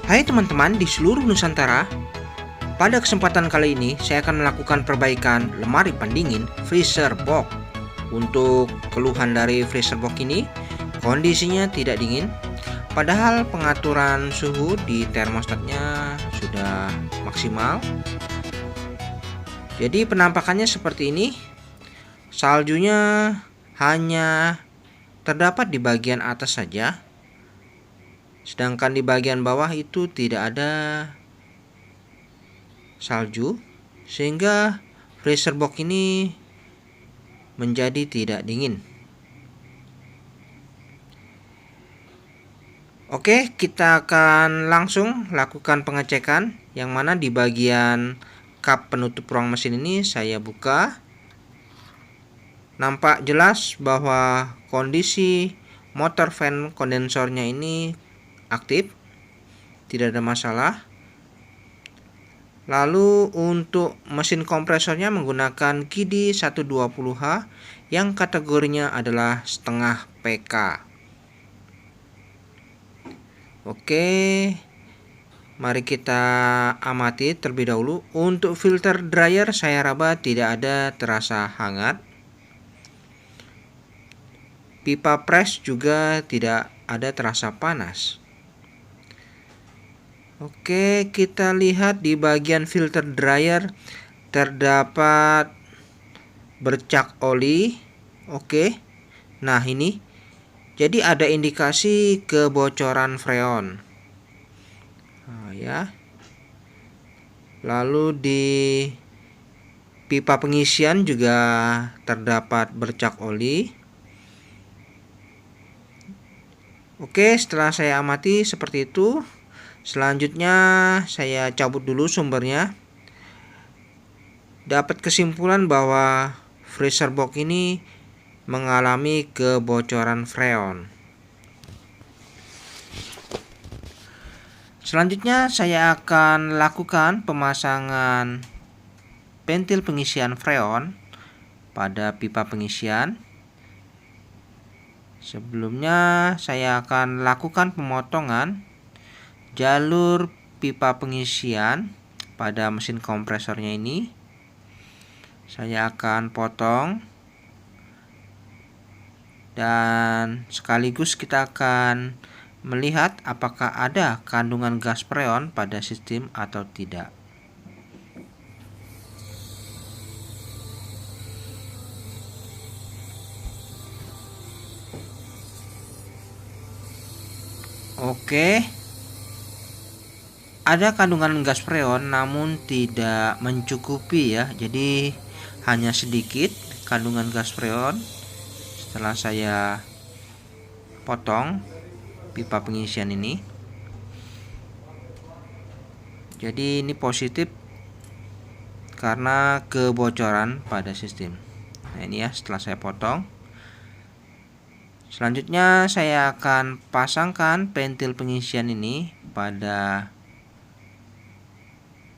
Hai teman-teman di seluruh Nusantara, pada kesempatan kali ini saya akan melakukan perbaikan lemari pendingin freezer box. Untuk keluhan dari freezer box ini, kondisinya tidak dingin, padahal pengaturan suhu di termostatnya sudah maksimal. Jadi penampakannya seperti ini, saljunya hanya terdapat di bagian atas saja. Sedangkan di bagian bawah itu tidak ada salju, sehingga freezer box ini menjadi tidak dingin. Oke, kita akan langsung lakukan pengecekan, yang mana di bagian kap penutup ruang mesin ini saya buka. Nampak jelas bahwa kondisi motor fan kondensornya ini aktif, tidak ada masalah. Lalu untuk mesin kompresornya menggunakan KIDI 120H yang kategorinya adalah setengah PK. Oke, mari kita amati terlebih dahulu. Untuk filter dryer saya raba tidak ada terasa hangat. Pipa press juga tidak ada terasa panas. Oke, kita lihat di bagian filter dryer terdapat bercak oli. Oke. Nah, ini jadi ada indikasi kebocoran freon. Nah, ya. Lalu di pipa pengisian juga terdapat bercak oli. Oke, setelah saya amati seperti itu, selanjutnya saya cabut dulu sumbernya. Dapat kesimpulan bahwa freezer box ini mengalami kebocoran freon. Selanjutnya saya akan lakukan pemasangan pentil pengisian freon pada pipa pengisian. Sebelumnya saya akan lakukan pemotongan jalur pipa pengisian pada mesin kompresornya ini. Saya akan potong dan sekaligus kita akan melihat apakah ada kandungan gas freon pada sistem atau tidak. Oke, ada kandungan gas freon namun tidak mencukupi ya. Jadi hanya sedikit kandungan gas freon. Setelah saya potong pipa pengisian ini, jadi ini positif karena kebocoran pada sistem. Nah, ini ya setelah saya potong. Selanjutnya saya akan pasangkan pentil pengisian ini pada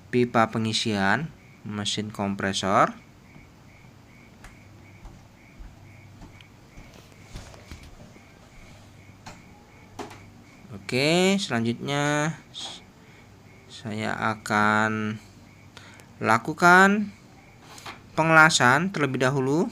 pipa pengisian mesin kompresor. Oke, selanjutnya saya akan lakukan pengelasan terlebih dahulu.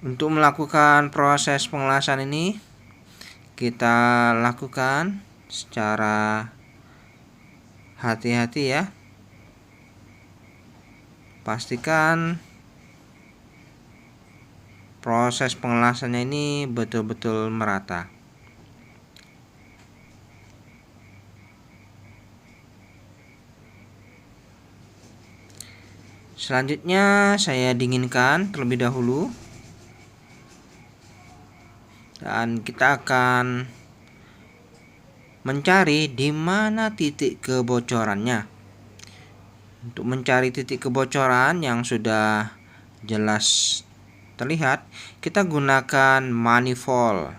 Untuk melakukan proses pengelasan ini, kita lakukan secara hati-hati ya. Pastikan proses pengelasannya ini betul-betul merata. Selanjutnya saya dinginkan terlebih dahulu. Dan kita akan mencari di mana titik kebocorannya. Untuk mencari titik kebocoran yang sudah jelas terlihat, kita gunakan manifold.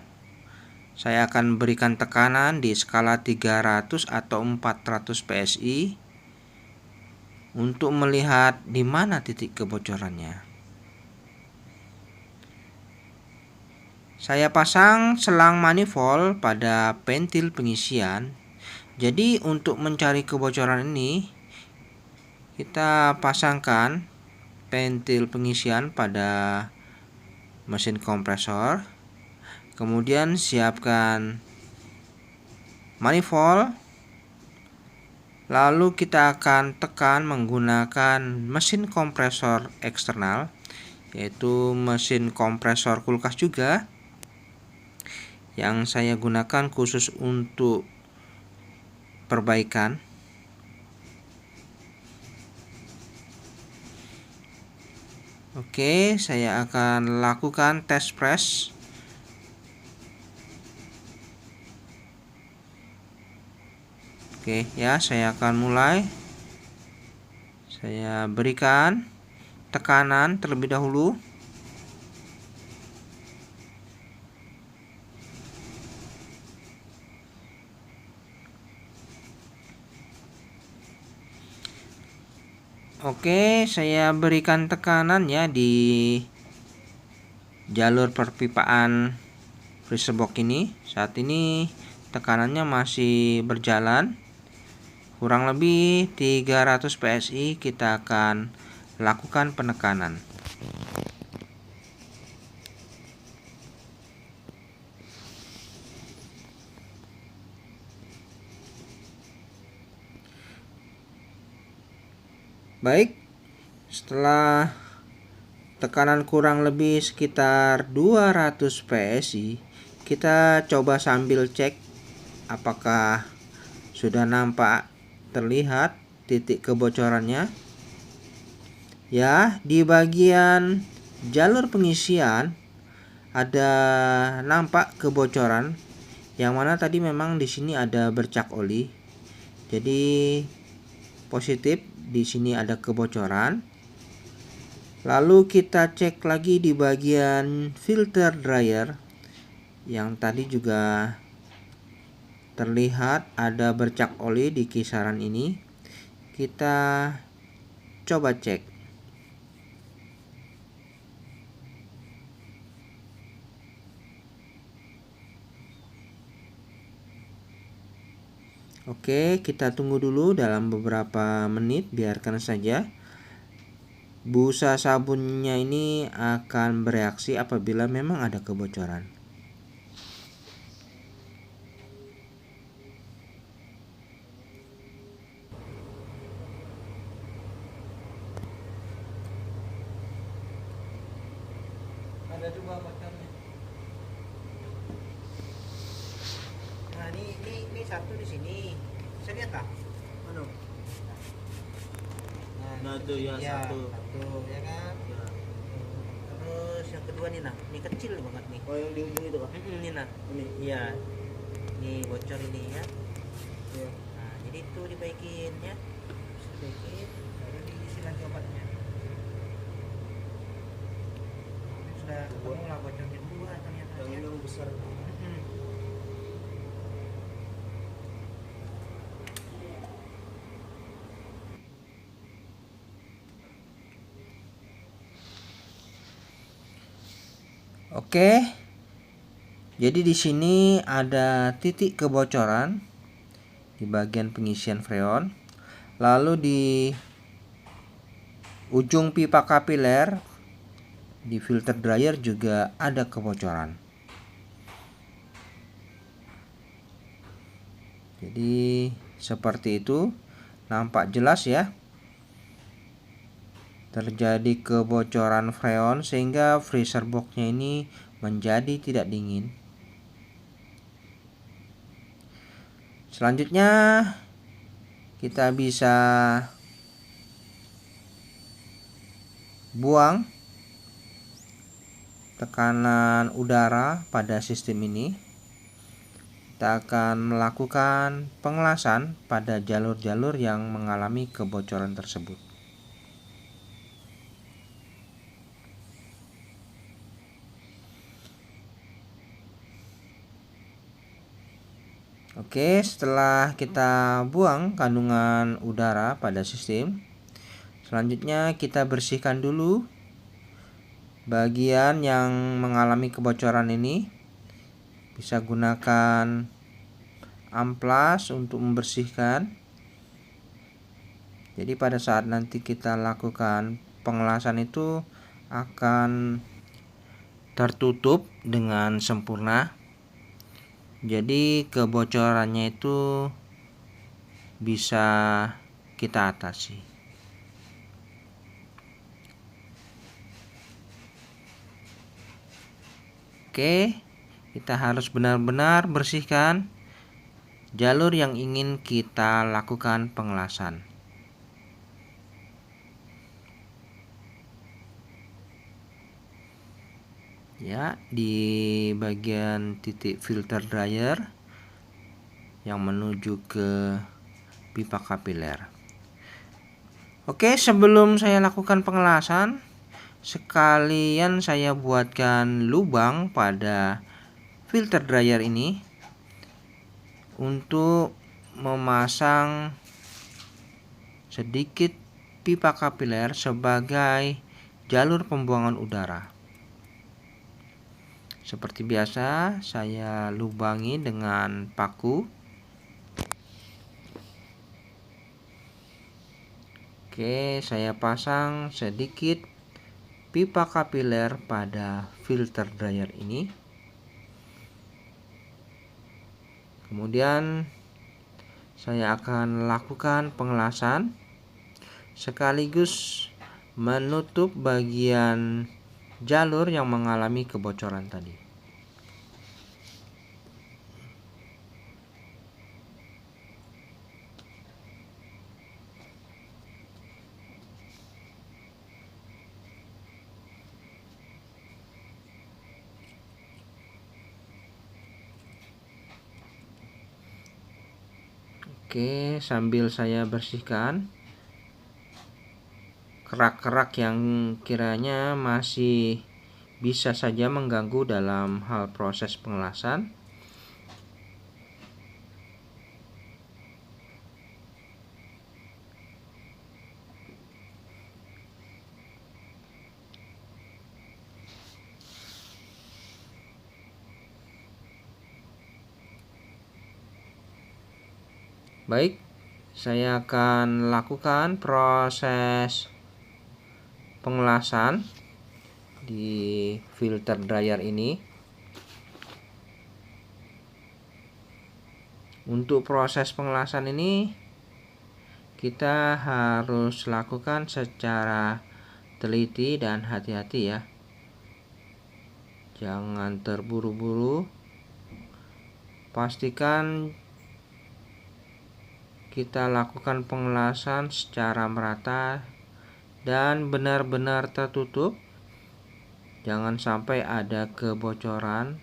Saya akan berikan tekanan di skala 300 atau 400 PSI untuk melihat di mana titik kebocorannya. Saya pasang selang manifold pada pentil pengisian. Jadi untuk mencari kebocoran ini, kita pasangkan pentil pengisian pada mesin kompresor. Kemudian siapkan manifold. Lalu kita akan tekan menggunakan mesin kompresor eksternal, yaitu mesin kompresor kulkas juga, yang saya gunakan khusus untuk perbaikan. Oke, saya akan lakukan tes press. Oke ya, saya akan mulai. Saya berikan tekanan terlebih dahulu. Oke, saya berikan tekanan ya di jalur perpipaan freezer box ini. Saat ini tekanannya masih berjalan. Kurang lebih 300 PSI kita akan lakukan penekanan. Baik, setelah tekanan kurang lebih sekitar 200 PSI, kita coba sambil cek apakah sudah nampak terlihat titik kebocorannya. Ya, di bagian jalur pengisian ada nampak kebocoran, yang mana tadi memang di sini ada bercak oli. Jadi positif, di sini ada kebocoran. Lalu kita cek lagi di bagian filter dryer, yang tadi juga terlihat ada bercak oli di kisaran ini. Kita coba cek. Oke, kita tunggu dulu dalam beberapa menit, biarkan saja. Busa sabunnya ini akan bereaksi apabila memang ada kebocoran. Ada juga bocornya. Nah, ini satu di sini. Bisa lihat tak? Mana? Nah, itu ya, satu ya kan? Ya. Terus yang kedua nih, nah, ini kecil banget nih. Oh, yang di ujung itu kan? Ini nah, ini. Iya. Ini bocor ini ya. Ya. Nah, jadi itu dibaikin ya. Dibaikin, baru diisi lagi obatnya. Ini sudah ketemu lah bocornya dua ternyata. Yang besar. Oke, jadi di sini ada titik kebocoran di bagian pengisian freon. Lalu di ujung pipa kapiler di filter dryer juga ada kebocoran. Jadi seperti itu, nampak jelas ya. Terjadi kebocoran freon sehingga freezer boxnya ini menjadi tidak dingin. Selanjutnya kita bisa buang tekanan udara pada sistem ini. Kita akan melakukan pengelasan pada jalur-jalur yang mengalami kebocoran tersebut. Oke, setelah kita buang kandungan udara pada sistem, selanjutnya kita bersihkan dulu bagian yang mengalami kebocoran ini. Bisa gunakan amplas untuk membersihkan. Jadi pada saat nanti kita lakukan pengelasan itu akan tertutup dengan sempurna. Jadi kebocorannya itu bisa kita atasi. Oke, kita harus benar-benar bersihkan jalur yang ingin kita lakukan pengelasan. Ya, di bagian titik filter dryer yang menuju ke pipa kapiler. Oke, sebelum saya lakukan pengelasan, sekalian saya buatkan lubang pada filter dryer ini untuk memasang sedikit pipa kapiler sebagai jalur pembuangan udara. Seperti biasa, saya lubangi dengan paku. Oke, saya pasang sedikit pipa kapiler pada filter dryer ini. Kemudian saya akan lakukan pengelasan sekaligus menutup bagian jalur yang mengalami kebocoran tadi. Oke, sambil saya bersihkan kerak-kerak yang kiranya masih bisa saja mengganggu dalam hal proses pengelasan. Baik, saya akan lakukan proses pengelasan di filter dryer ini. Untuk proses pengelasan ini kita harus lakukan secara teliti dan hati-hati ya. Jangan terburu-buru. Pastikan kita lakukan pengelasan secara merata dan benar-benar tertutup. Jangan sampai ada kebocoran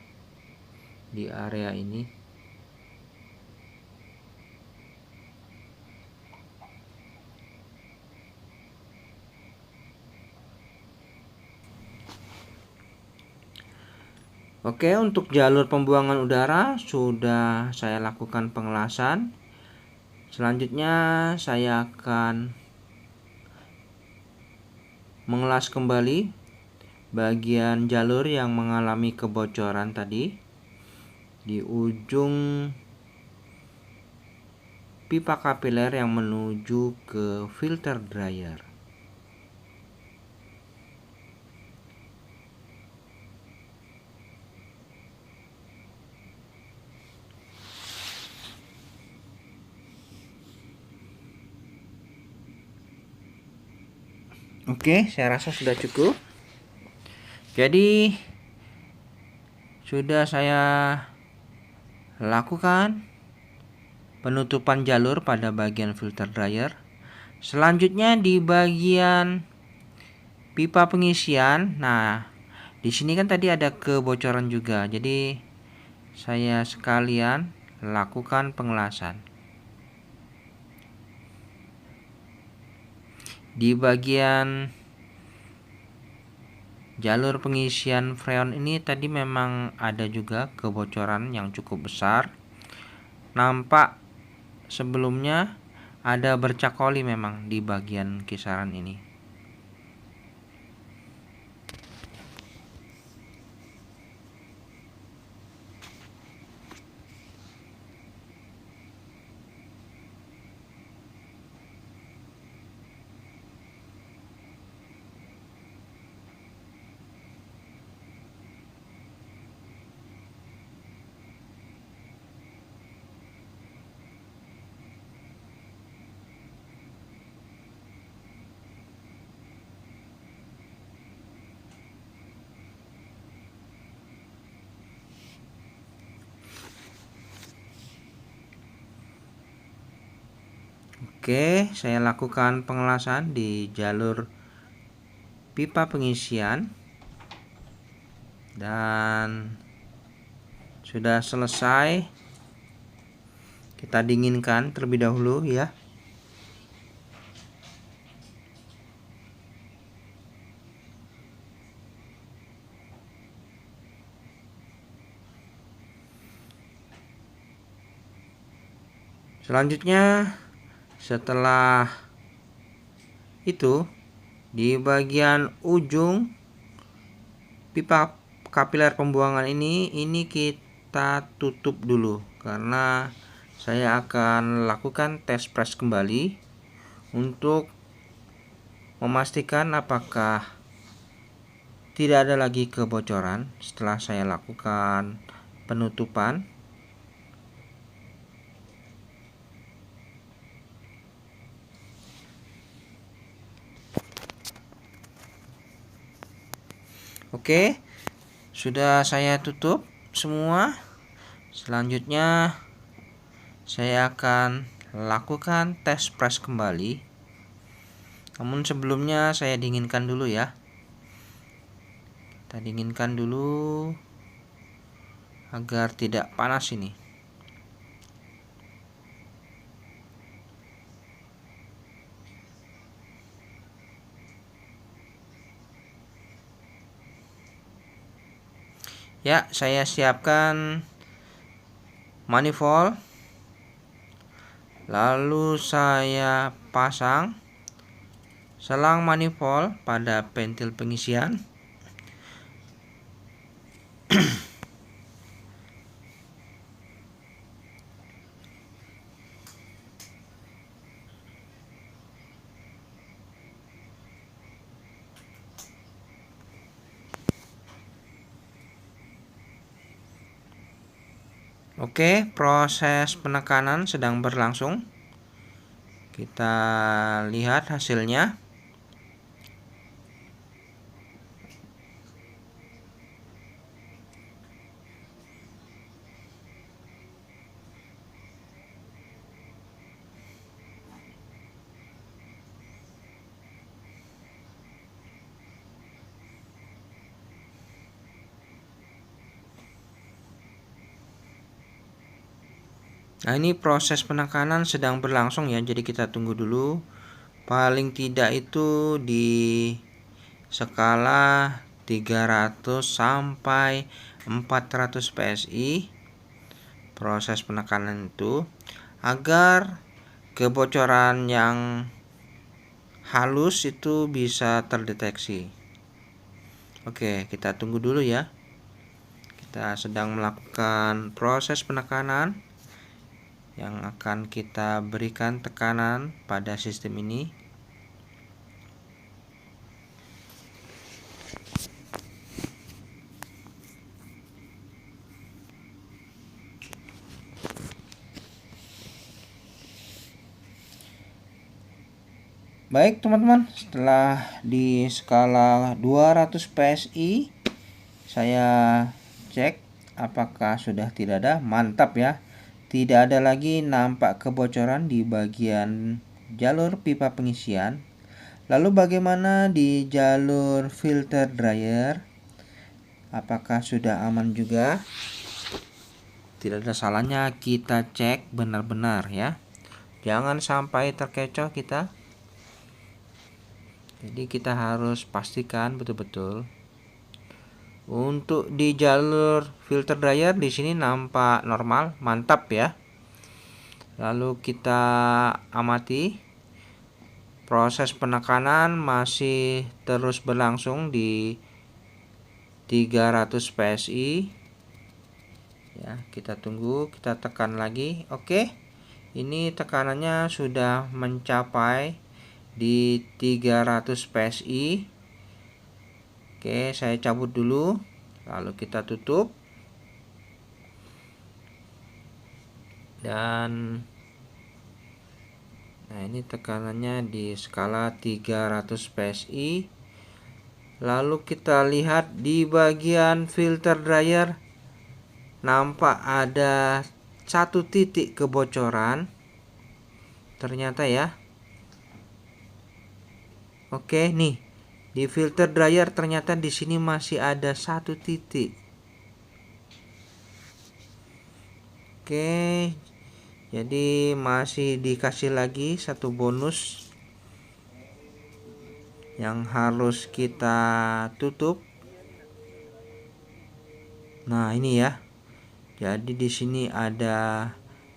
di area ini. Oke, untuk jalur pembuangan udara sudah saya lakukan pengelasan. Selanjutnya saya akan mengelas kembali bagian jalur yang mengalami kebocoran tadi di ujung pipa kapiler yang menuju ke filter dryer. Oke, saya rasa sudah cukup. Jadi sudah saya lakukan penutupan jalur pada bagian filter dryer. Selanjutnya di bagian pipa pengisian. Nah, di sini kan tadi ada kebocoran juga. Jadi saya sekalian lakukan pengelasan. Di bagian jalur pengisian freon ini tadi memang ada juga kebocoran yang cukup besar. nampak sebelumnya ada bercak oli memang di bagian kisaran ini. Oke, saya lakukan pengelasan di jalur pipa pengisian dan sudah selesai. Kita dinginkan terlebih dahulu ya. Selanjutnya, setelah itu, di bagian ujung pipa kapiler pembuangan ini kita tutup dulu karena saya akan lakukan tes press kembali untuk memastikan apakah tidak ada lagi kebocoran setelah saya lakukan penutupan. Oke, sudah saya tutup semua. Selanjutnya saya akan lakukan tes press kembali. Namun sebelumnya saya dinginkan dulu ya. Kita dinginkan dulu agar tidak panas ini. Ya, saya siapkan manifold. Lalu saya pasang selang manifold pada pentil pengisian. Oke, proses penekanan sedang berlangsung. Kita lihat hasilnya. Nah, ini proses penekanan sedang berlangsung ya, jadi kita tunggu dulu. Paling tidak itu di skala 300 sampai 400 PSI proses penekanan itu, agar kebocoran yang halus itu bisa terdeteksi. Oke, kita tunggu dulu ya. Kita sedang melakukan proses penekanan yang akan kita berikan tekanan pada sistem ini. Baik teman-teman, setelah di skala 200 PSI saya cek apakah sudah tidak ada. Mantap ya, tidak ada lagi nampak kebocoran di bagian jalur pipa pengisian. Lalu bagaimana di jalur filter dryer? Apakah sudah aman juga? Tidak ada salahnya kita cek benar-benar ya. Jangan sampai terkecoh kita. Jadi kita harus pastikan betul-betul. Untuk di jalur filter dryer di sini nampak normal, mantap ya. Lalu kita amati proses penekanan masih terus berlangsung di 300 PSI. Ya, kita tunggu, kita tekan lagi. Oke. Ini tekanannya sudah mencapai di 300 PSI. Oke, saya cabut dulu. Lalu kita tutup. Dan nah, ini tekanannya di skala 300 PSI. Lalu kita lihat di bagian filter dryer nampak ada satu titik kebocoran. Ternyata ya. Oke, nih. Di filter dryer ternyata di sini masih ada satu titik. Oke. Jadi masih dikasih lagi satu bonus yang harus kita tutup. Nah, ini ya. Jadi di sini ada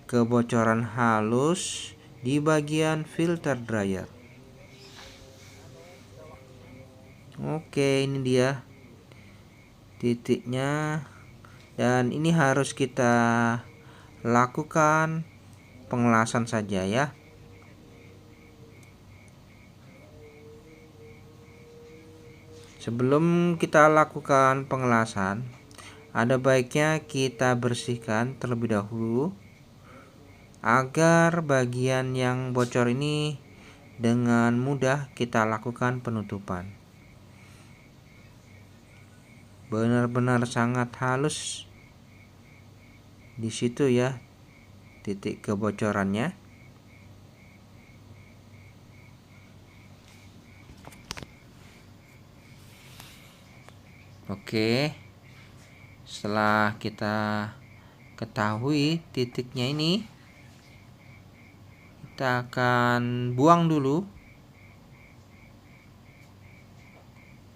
kebocoran halus di bagian filter dryer. Oke, ini dia titiknya. Dan ini harus kita lakukan pengelasan saja ya. Sebelum kita lakukan pengelasan, ada baiknya kita bersihkan terlebih dahulu agar bagian yang bocor ini dengan mudah kita lakukan penutupan. Benar-benar sangat halus di situ ya titik kebocorannya. Oke. Setelah kita ketahui titiknya ini, kita akan buang dulu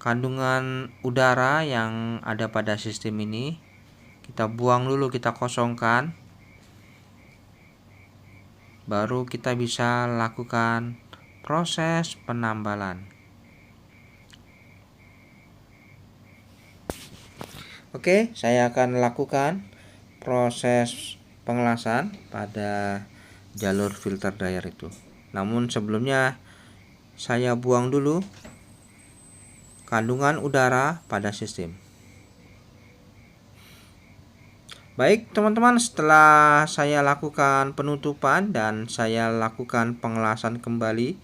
kandungan udara yang ada pada sistem ini. Kita buang dulu, kita kosongkan. Baru kita bisa lakukan proses penambalan. Oke, saya akan lakukan proses pengelasan pada jalur filter dryer itu. Namun sebelumnya saya buang dulu kandungan udara pada sistem. Baik teman-teman, setelah saya lakukan penutupan dan saya lakukan pengelasan kembali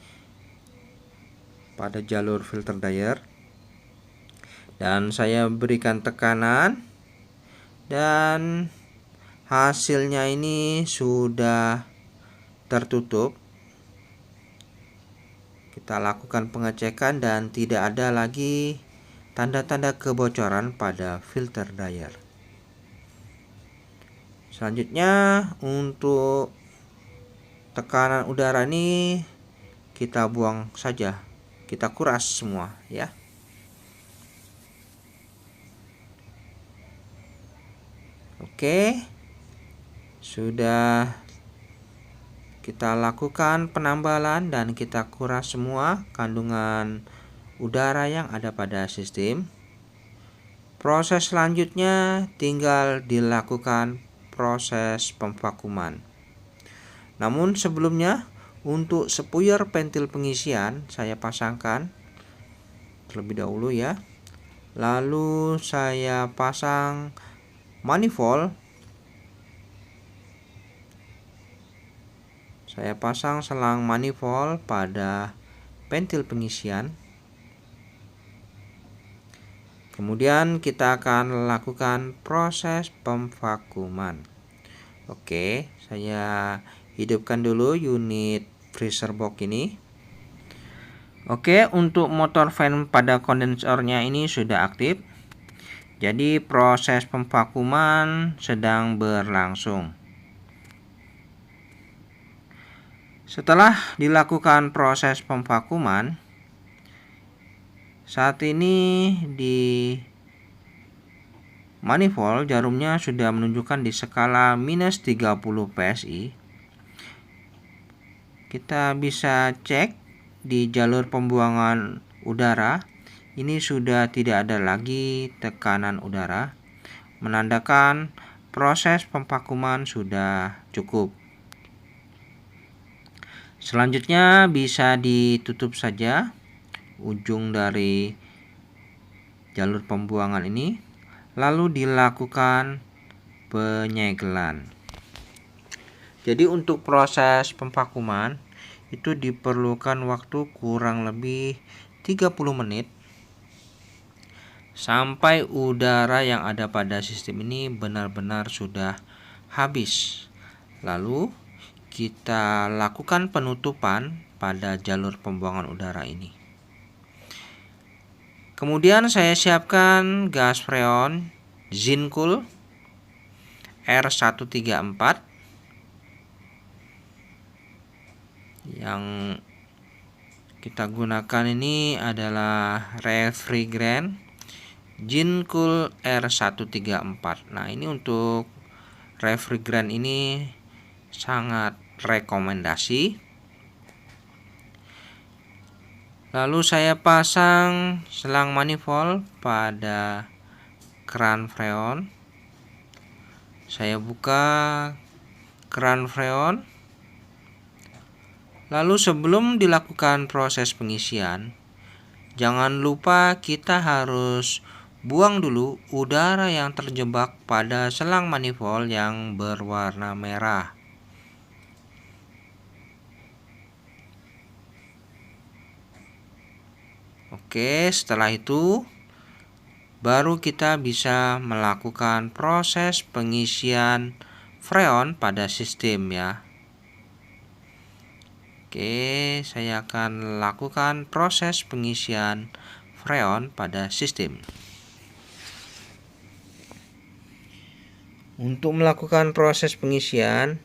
pada jalur filter dryer, dan saya berikan tekanan, dan hasilnya ini sudah tertutup. Kita lakukan pengecekan dan tidak ada lagi tanda-tanda kebocoran pada filter dryer. Selanjutnya untuk tekanan udara ini kita buang saja, kita kuras semua ya. Oke, sudah kita lakukan penambalan dan kita kuras semua kandungan udara yang ada pada sistem. Proses selanjutnya tinggal dilakukan proses pemvakuman. Namun sebelumnya untuk spuyer pentil pengisian saya pasangkan terlebih dahulu ya. Lalu saya pasang manifold. Saya pasang selang manifold pada pentil pengisian. Kemudian kita akan lakukan proses pemvakuman. Oke, saya hidupkan dulu unit freezer box ini. Oke, untuk motor fan pada kondensornya ini sudah aktif. Jadi proses pemvakuman sedang berlangsung. Setelah dilakukan proses pemvakuman, saat ini di manifold jarumnya sudah menunjukkan di skala minus 30 PSI. kita bisa cek di jalur pembuangan udara. Ini sudah tidak ada lagi tekanan udara, menandakan proses pemvakuman sudah cukup. Selanjutnya bisa ditutup saja ujung dari jalur pembuangan ini, lalu dilakukan penyegelan. Jadi untuk proses pemvakuman itu diperlukan waktu kurang lebih 30 menit sampai udara yang ada pada sistem ini benar-benar sudah habis. Lalu kita lakukan penutupan pada jalur pembuangan udara ini. Kemudian saya siapkan gas freon Zincool R134 yang kita gunakan ini adalah refrigerant Zincool R134. Nah, ini untuk refrigerant ini sangat rekomendasi. Lalu saya pasang selang manifold pada keran freon. Saya buka keran freon. Lalu sebelum dilakukan proses pengisian, jangan lupa kita harus buang dulu udara yang terjebak pada selang manifold yang berwarna merah. Oke, setelah itu baru kita bisa melakukan proses pengisian freon pada sistem ya. Oke, saya akan lakukan proses pengisian freon pada sistem. Untuk melakukan proses pengisian,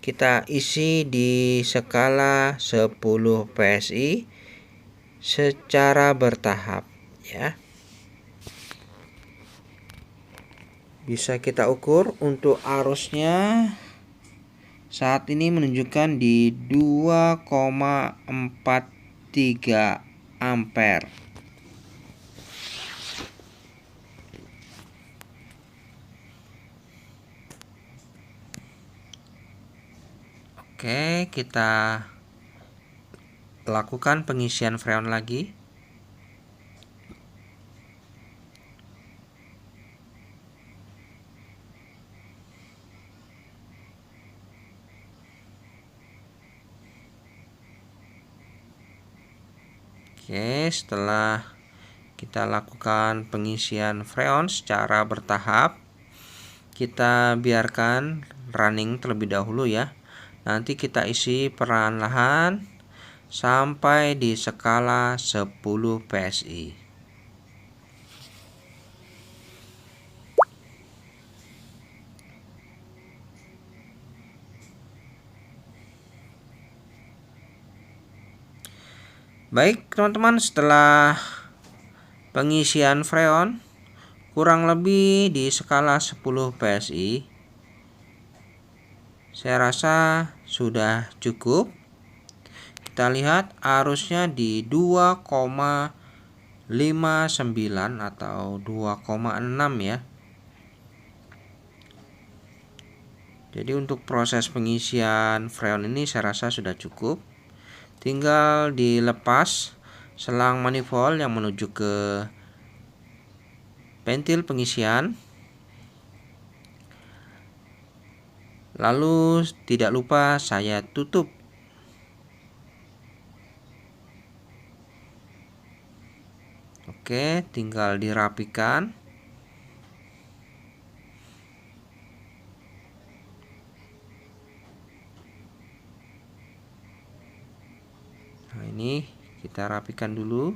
kita isi di skala 10 PSI secara bertahap ya. Bisa kita ukur untuk arusnya. Saat ini menunjukkan di 2,43 ampere. Oke, kita lakukan pengisian freon lagi. Oke, setelah kita lakukan pengisian freon secara bertahap, kita biarkan running terlebih dahulu ya. Nanti kita isi perlahan-lahan sampai di skala 10 PSI. Baik teman-teman, setelah pengisian freon kurang lebih di skala 10 PSI, saya rasa sudah cukup. Kita lihat arusnya di 2,59 atau 2,6 ya. Jadi untuk proses pengisian freon ini saya rasa sudah cukup. Tinggal dilepas selang manifold yang menuju ke ventil pengisian. Lalu tidak lupa saya tutup. Oke, tinggal dirapikan. Nah, ini kita rapikan dulu.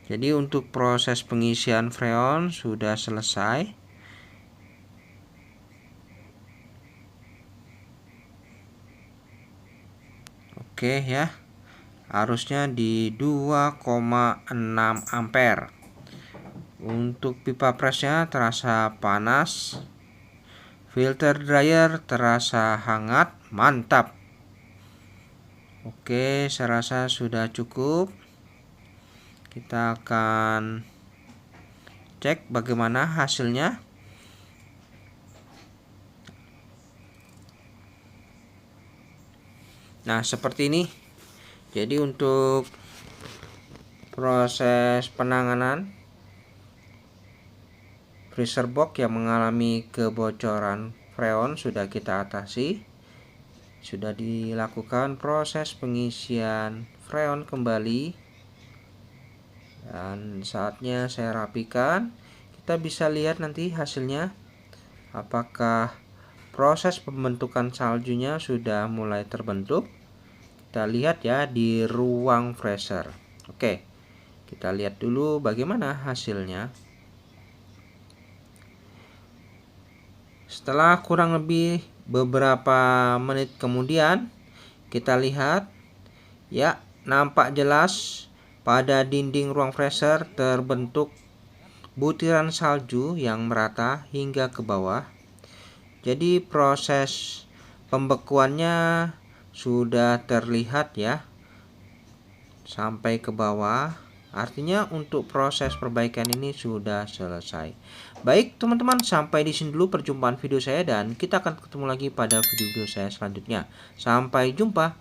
Jadi untuk proses pengisian freon sudah selesai. Oke ya. Arusnya di 2,6 ampere. Untuk pipa presnya terasa panas. Filter dryer terasa hangat, mantap. Oke, saya rasa sudah cukup. Kita akan cek bagaimana hasilnya. Nah, seperti ini. Jadi untuk proses penanganan freezer box yang mengalami kebocoran freon sudah kita atasi. Sudah dilakukan proses pengisian freon kembali. Dan saatnya saya rapikan. Kita bisa lihat nanti hasilnya. Apakah proses pembentukan saljunya sudah mulai terbentuk. Kita lihat ya di ruang freezer. Oke, kita lihat dulu bagaimana hasilnya. Setelah kurang lebih beberapa menit kemudian, kita lihat ya, nampak jelas pada dinding ruang freezer terbentuk butiran salju yang merata hingga ke bawah. Jadi proses pembekuannya sudah terlihat ya sampai ke bawah. Artinya untuk proses perbaikan ini sudah selesai. Baik teman-teman, sampai di sini dulu perjumpaan video saya dan kita akan ketemu lagi pada video-video saya selanjutnya. Sampai jumpa.